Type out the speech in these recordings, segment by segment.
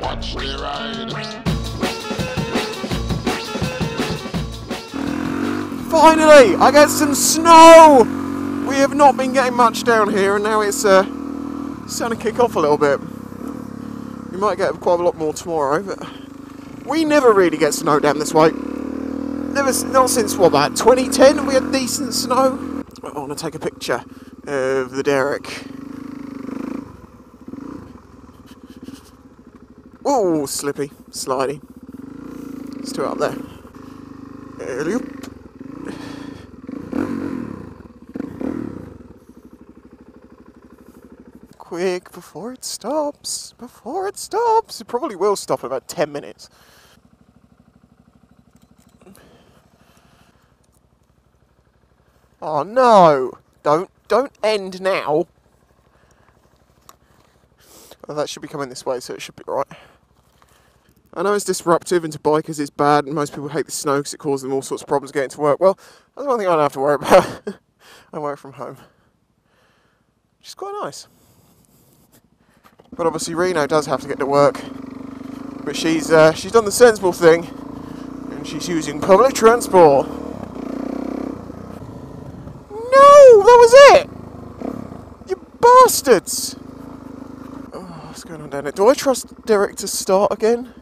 Watch me ride. Finally, I get some snow! We have not been getting much down here, and now it's starting to kick off a little bit. We might get quite a lot more tomorrow, but we never really get snow down this way. Not since, what, about 2010 we had decent snow. I want to take a picture of the derrick. Oh, slippy, slidey. It's too up there. Quick, before it stops. Before it stops. It probably will stop in about 10 minutes. Oh no! Don't end now. Oh, that should be coming this way, so it should be right. I know it's disruptive, and to bikers it's bad, and most people hate the snow because it causes them all sorts of problems getting to work. Well, that's one thing I don't have to worry about. I work from home, which is quite nice. But obviously Reno does have to get to work. But she's done the sensible thing, and she's using public transport. No, that was it! You bastards! Oh, what's going on down there? Do I trust Derek to start again?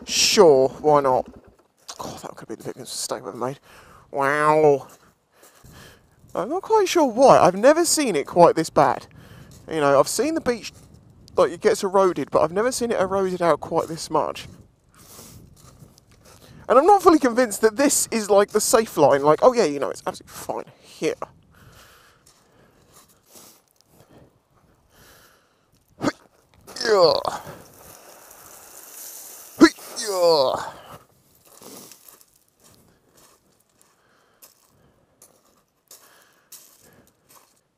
Sure, why not? God, that could be the biggest mistake I've ever made. Wow. I'm not quite sure why. I've never seen it quite this bad. You know, I've seen the beach, like, it gets eroded, but I've never seen it eroded out quite this much. And I'm not fully convinced that this is, like, the safe line. Like, oh yeah, you know, it's absolutely fine here. Yeah.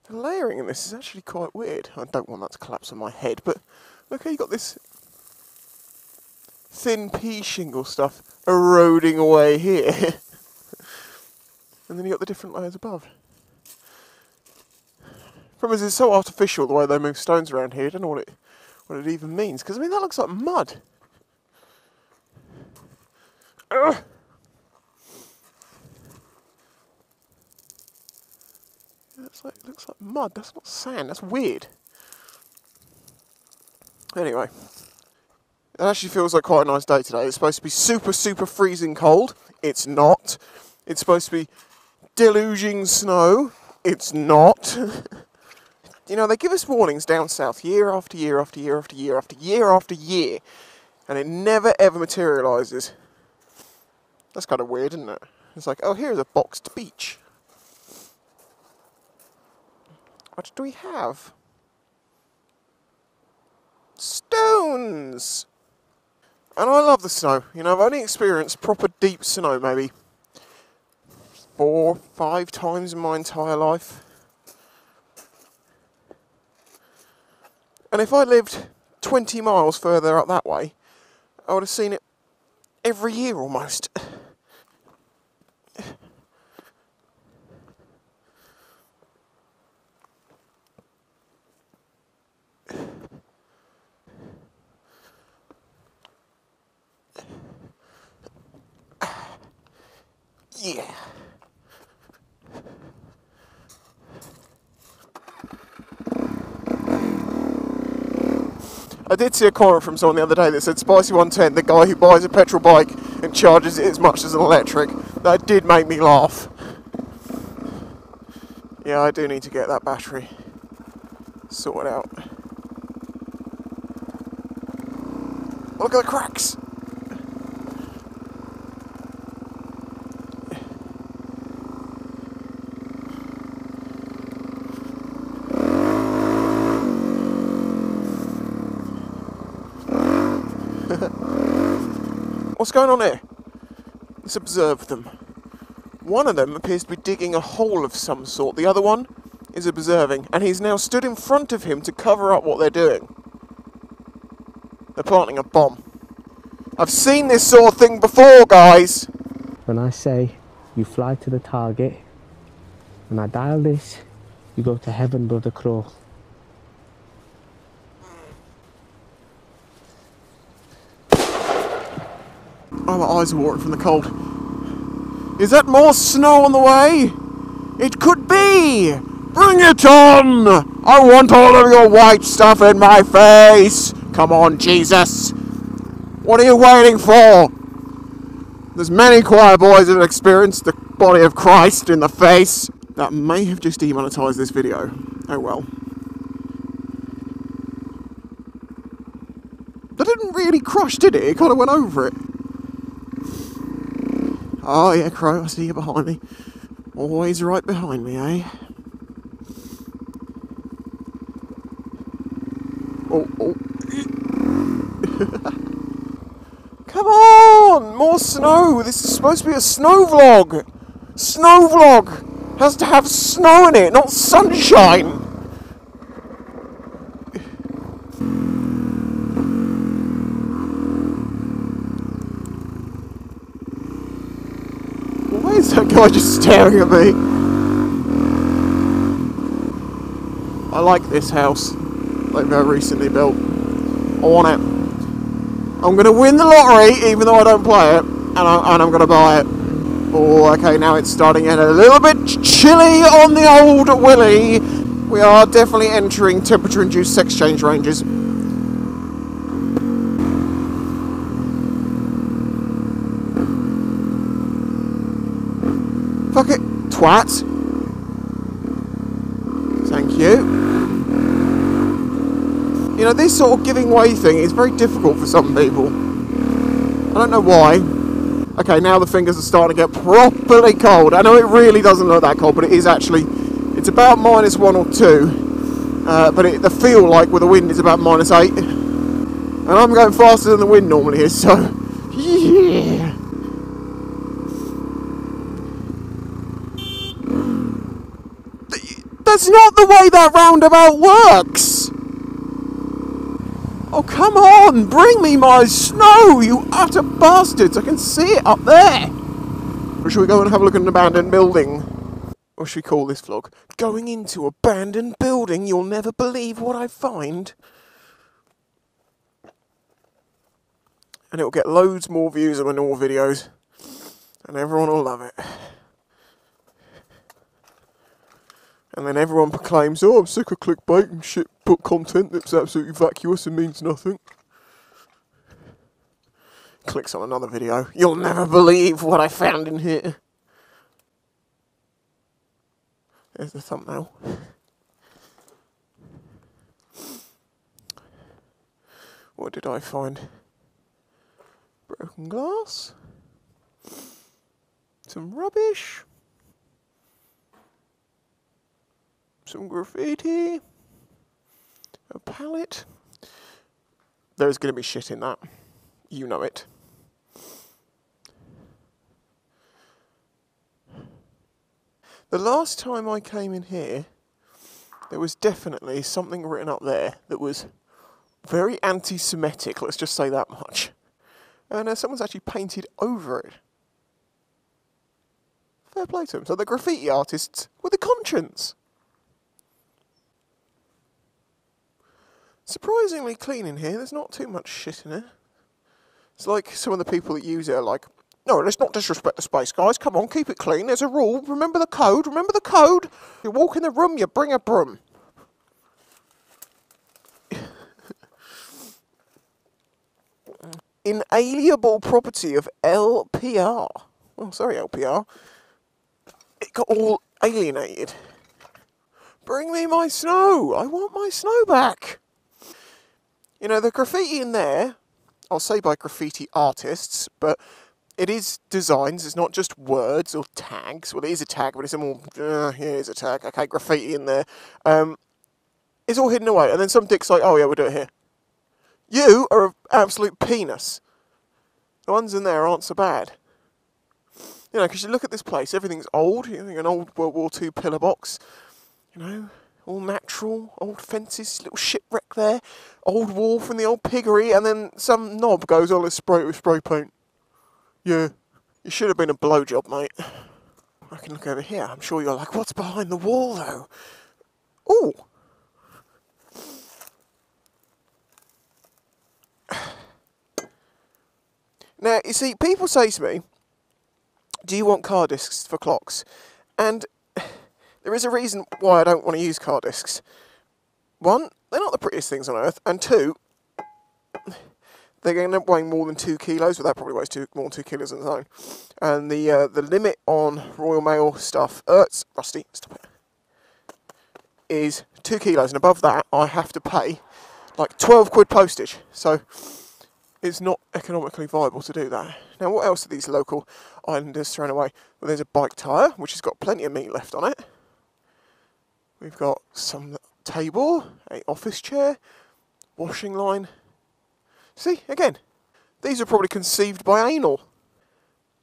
The layering in this is actually quite weird. I don't want that to collapse on my head, but look how you got this thin pea shingle stuff eroding away here. And then you got the different layers above. Problem is, it's so artificial the way they move stones around here. I don't know what it even means, because I mean that looks like mud. Ugh. It looks like mud. That's not sand. That's weird. Anyway, it actually feels like quite a nice day today. It's supposed to be super, super freezing cold. It's not. It's supposed to be deluging snow. It's not. You know, they give us warnings down south year after year after year after year after year after year, and it never ever materialises. That's kind of weird, isn't it? It's like, oh, here's a boxed beach. What do we have? Stones! And I love the snow. You know, I've only experienced proper deep snow maybe 4, 5 times in my entire life. And if I lived 20 miles further up that way, I would have seen it every year almost. Yeah. I did see a comment from someone the other day that said Spicy110, the guy who buys a petrol bike and charges it as much as an electric. That did make me laugh. Yeah, I do need to get that battery sorted out. Look at the cracks! What's going on here? Let's observe them. One of them appears to be digging a hole of some sort. The other one is observing, and he's now stood in front of him to cover up what they're doing. They're planting a bomb. I've seen this sort of thing before, guys! When I say you fly to the target, when I dial this, you go to heaven, brother Crow. Oh, my eyes are watering from the cold. Is that more snow on the way? It could be! Bring it on! I want all of your white stuff in my face! Come on, Jesus! What are you waiting for? There's many choir boys that have experienced the body of Christ in the face. That may have just demonetised this video. Oh well. That didn't really crush, did it? It kind of went over it. Oh yeah, Crow, I see you behind me. Always right behind me, eh? Oh, oh. Come on! More snow! This is supposed to be a snow vlog! Snow vlog! Has to have snow in it, not sunshine! Why is that guy just staring at me? I like this house they've recently built. I want it. I'm going to win the lottery, even though I don't play it, and I'm going to buy it. Oh, okay, now it's starting to get a little bit chilly on the old Willy. We are definitely entering temperature-induced sex change ranges. Fuck it, twat. Thank you. You know, this sort of giving way thing is very difficult for some people. I don't know why. Okay, now the fingers are starting to get properly cold. I know it really doesn't look that cold, but it is actually... It's about -1 or 2. But the feel like with the wind is about -8. And I'm going faster than the wind normally is, so... Yeah. That's not the way that roundabout works! Oh, come on! Bring me my snow, you utter bastards! I can see it up there! Or should we go and have a look at an abandoned building? Or should we call this vlog, Going into Abandoned Building, You'll Never Believe What I Find? And it'll get loads more views than my normal videos. And everyone will love it. And then everyone proclaims, oh, I'm sick of clickbait and shit book content that's absolutely vacuous and means nothing. Clicks on another video. You'll never believe what I found in here. There's the thumbnail. What did I find? Broken glass. Some rubbish. Some graffiti, a pallet. There's going to be shit in that. You know it. The last time I came in here, there was definitely something written up there that was very anti-Semitic, let's just say that much. And someone's actually painted over it. Fair play to them. So the graffiti artists with a conscience. Surprisingly clean in here, there's not too much shit in it. It's like some of the people that use it are like, no, let's not disrespect the space, guys, come on, keep it clean, there's a rule, remember the code, remember the code. You walk in the room, you bring a broom. Inalienable property of LPR. Oh, sorry, LPR. It got all alienated. Bring me my snow, I want my snow back. You know, the graffiti in there, I'll say by graffiti artists, but it is designs, it's not just words or tags. Well, it is a tag, but it's a more, here's a tag. Okay, graffiti in there. It's all hidden away, and then some dick's like, oh yeah, we'll do it here. You are an absolute penis. The ones in there aren't so bad. You know, because you look at this place, everything's old. You think an old World War II pillar box, you know, all natural, old fences, little shipwreck there, old wall from the old piggery, and then some knob goes, oh, let's spray it with spray paint. Yeah, you should have been a blowjob, mate. I can look over here. I'm sure you're like, what's behind the wall, though? Ooh. Now, Now, you see, people say to me, do you want car discs for clocks? And there is a reason why I don't want to use car discs. One, they're not the prettiest things on earth, and two, they're going to end up weighing more than 2 kilos, but that probably weighs more than 2 kilos on its own. And the limit on Royal Mail stuff, it's rusty, stop it, is 2 kilos, and above that I have to pay like 12 quid postage. So it's not economically viable to do that. Now, what else are these local islanders throwing away? Well, there's a bike tyre, which has got plenty of meat left on it. We've got some table, an office chair, washing line. See, again, these are probably conceived by anal.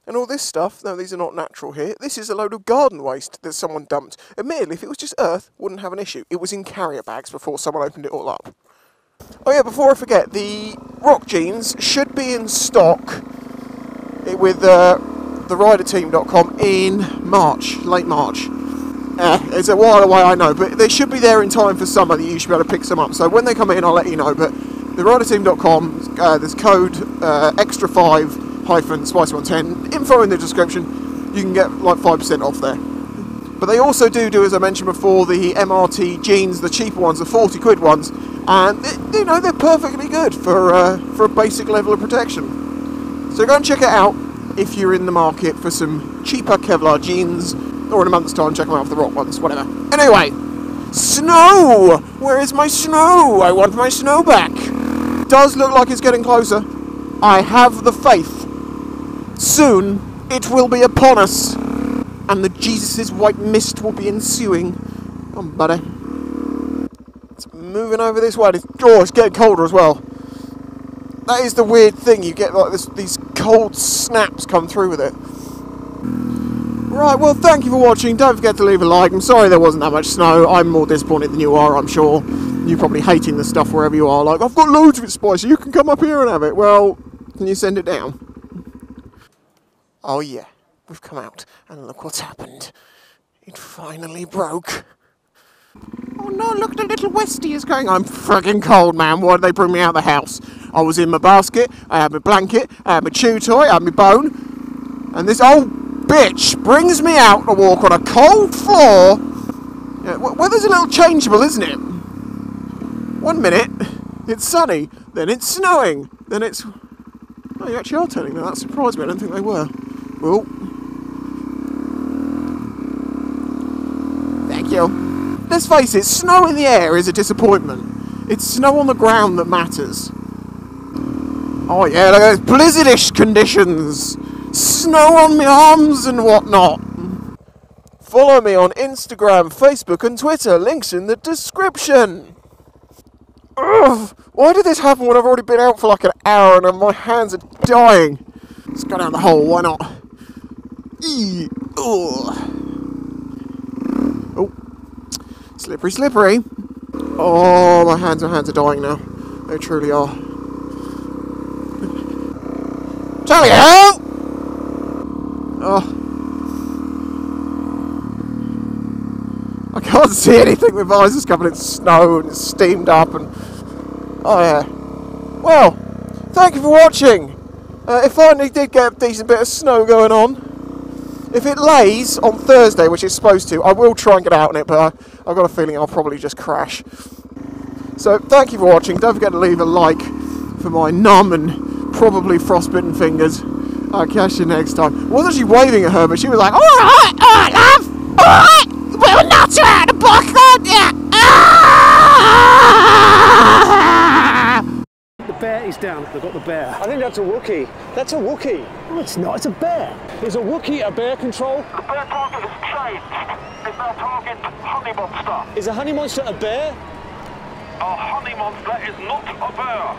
And all this stuff, no, these are not natural here. This is a load of garden waste that someone dumped. Admittedly, if it was just earth, wouldn't have an issue. It was in carrier bags before someone opened it all up. Oh yeah, before I forget, the RHOK Jeans should be in stock with theriderteam.com in March, late March. It's a while away, I know, but they should be there in time for summer that you should be able to pick some up. So when they come in, I'll let you know. But theriderteam.com, there's code extra5-Spicy110, info in the description. You can get like 5% off there. But they also do, as I mentioned before, the MRT Jeans, the cheaper ones, the 40 quid ones, and you know, they're perfectly good for a basic level of protection. So go and check it out if you're in the market for some cheaper Kevlar jeans, or in a month's time check them out for the RHOK ones, whatever. Anyway, snow! Where is my snow? I want my snow back. It does look like it's getting closer. I have the faith. Soon it will be upon us, and the Jesus' white mist will be ensuing. Come on, buddy. It's moving over this way. It's getting colder as well. That is the weird thing. You get like these cold snaps come through with it. Right, well, thank you for watching. Don't forget to leave a like. I'm sorry there wasn't that much snow. I'm more disappointed than you are, I'm sure. You're probably hating the stuff wherever you are. Like, I've got loads of it, Spicy. You can come up here and have it. Well, can you send it down? Oh, yeah. We've come out, and look what's happened. It finally broke. Oh no, look, the little Westie is going. I'm friggin' cold, man. Why did they bring me out of the house? I was in my basket, I had my blanket, I had my chew toy, I had my bone, and this old bitch brings me out to walk on a cold floor. Yeah, weather's a little changeable, isn't it? 1 minute, it's sunny, then it's snowing, then it's... Oh, you actually are turning now. That surprised me. I don't think they were. Well... Thank you. Let's face it, snow in the air is a disappointment. It's snow on the ground that matters. Oh yeah, look at those blizzardish conditions. Snow on my arms and whatnot. Follow me on Instagram, Facebook and Twitter. Links in the description. Ugh, why did this happen when I've already been out for like an hour and my hands are dying? Let's go down the hole, why not? Oh, slippery, slippery. Oh, my hands are dying now. They truly are. Tally-ho! Oh. I can't see anything with my eyes is covered in snow and it's steamed up and... Oh yeah. Well, thank you for watching. It finally did get a decent bit of snow going on. If it lays on Thursday, which it's supposed to, I will try and get out on it, but I've got a feeling I'll probably just crash. So, thank you for watching. Don't forget to leave a like for my numb and probably frostbitten fingers. I'll catch you next time. I was actually waving at her, but she was like, alright, love, alright, we'll knock you out of the box, aren't you? The bear is down. They've got the bear. I think that's a Wookiee. That's a Wookiee. No, it's not. It's a bear. Is a Wookiee a bear control? The bear target is changed. It's now target Honey Monster. Is a honey monster a bear? A honey monster is not a bear.